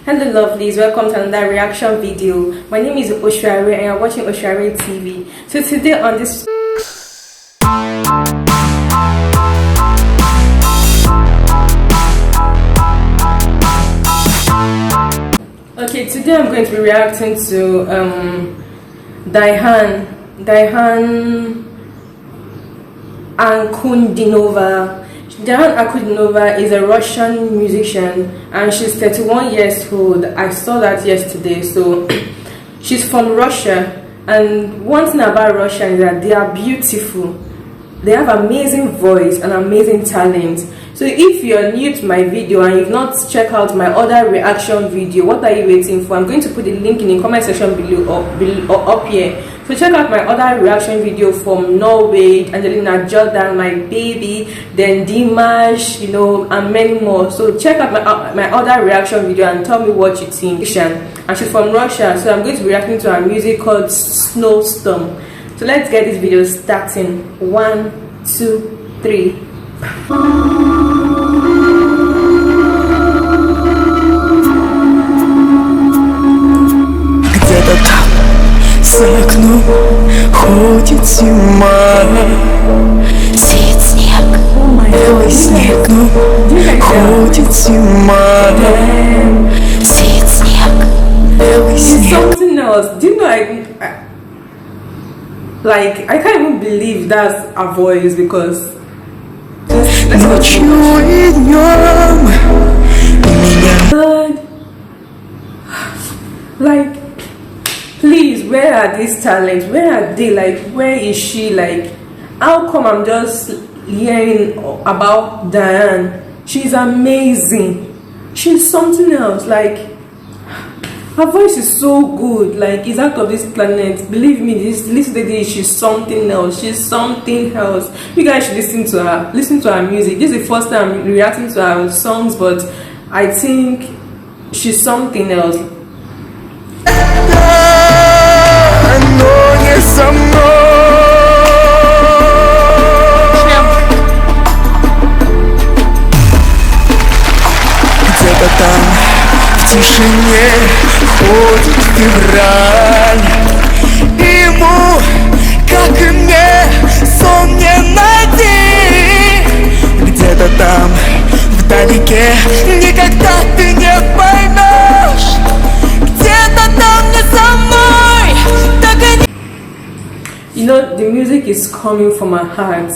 Hello lovelies, welcome to another reaction video. My name is Oshare and you're watching Oshare TV. So today on this today I'm going to be reacting to Diana Ankudinova. Diana Ankudinova is a Russian musician and she's 31 years old. I saw that yesterday. So she's from Russia, and one thing about Russia is that they are beautiful. They have amazing voice and amazing talent. So if you're new to my video and you've not checked out my other reaction video, what are you waiting for? I'm going to put the link in the comment section below or up here. So check out my other reaction video from Norway, Angelina Jordan, my baby, then Dimash, and many more. So check out my other reaction video and tell me what you think. And she's from Russia, so I'm going to be reacting to her music called Snowstorm. So let's get this video starting. 1, 2, 3. Где-то там за окном ходит зима, сеет снег, белый снег, ходит зима, сеет снег, белый снег. Something else. Do you know I can't even believe that's a voice because Ночью и днем like, please, where are these talents? Where are they? Where is she? How come I'm just hearing about Diane? She's amazing. She's something else. Her voice is so good. It's out of this planet. Believe me, this lady, she's something else. She's something else. You guys should listen to her. Listen to her music. This is the first time I'm reacting to her songs, but I think she's something else. Где-то там в тишине ходит февраль. Ему, как и мне, сон не найти. Где-то там вдалеке никогда ты не поймешь. Где-то там не со мной, так и не... The music is coming from her heart.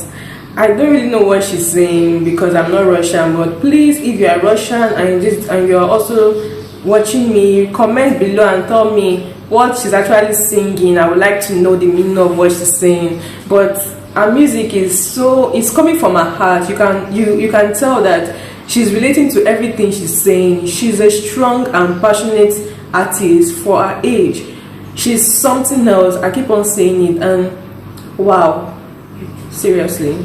I don't really know what she's saying because I'm not Russian, but please, if you are Russian and you're also watching me, comment below and tell me what she's actually singing. I would like to know the meaning of what she's saying. But her music is it's coming from her heart. You can tell that she's relating to everything she's saying. She's a strong and passionate artist for her age. She's something else. I keep on saying it, and wow, seriously.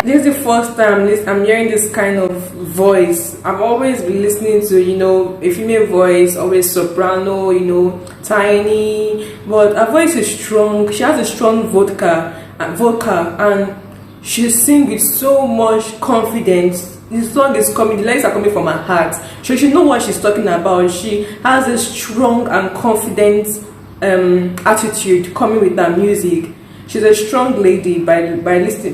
This is the first time I'm hearing this kind of voice. I've always been listening to, a female voice, always soprano, tiny, but her voice is strong. She has a strong vocal, and she sings with so much confidence. The song is coming, the lyrics are coming from her heart. So she knows what she's talking about. She has a strong and confident attitude coming with her music. She's a strong lady. By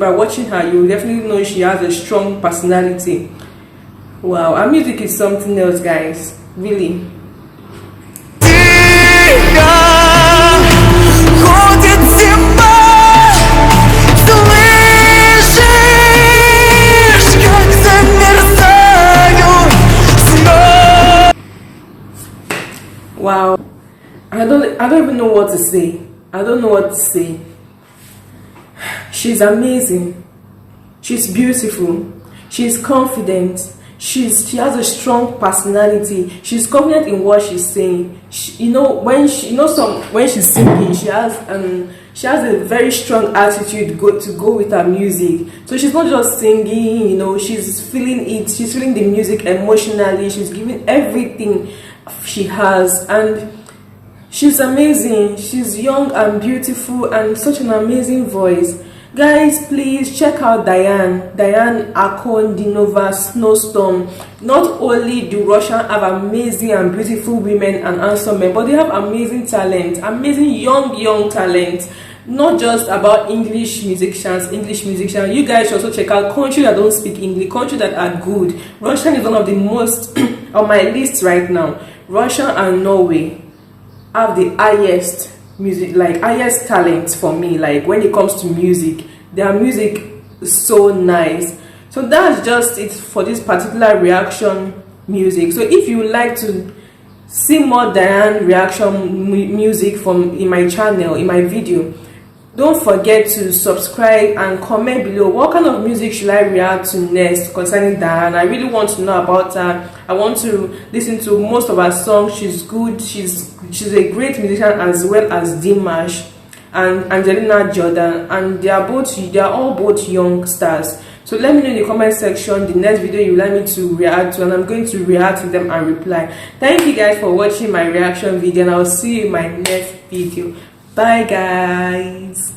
watching her, you definitely know she has a strong personality. Wow, her music is something else, guys. Really. Wow, I don't even know what to say. I don't know what to say. She's amazing. She's beautiful. She's confident. She has a strong personality. She's confident in what she's saying. When she's singing, she has a very strong attitude to go with her music. So she's not just singing, she's feeling it. She's feeling the music emotionally. She's giving everything she has, and she's amazing. She's young and beautiful and such an amazing voice. Guys, please check out Diana Ankudinova, Snowstorm. Not only do Russia have amazing and beautiful women and handsome men, but they have amazing talent, amazing young talent. Not just about English musicians. You guys should also check out countries that don't speak English, countries that are good. Russia is one of the most on my list right now. Russia and Norway have the highest highest talent for me, like when it comes to music. Their music is so nice. So that's just it for this particular reaction music. So if you like to see more Diana reaction music from in my channel, in my video, don't forget to subscribe and comment below what kind of music should I react to next concerning Diana. I really want to know about her. I want to listen to most of her songs. She's good. She's a great musician, as well as Dimash and Angelina Jordan, and they are all both young stars. So let me know in the comment section the next video you like me to react to, and I'm going to react to them and reply. Thank you guys for watching my reaction video, and I'll see you in my next video. Bye guys.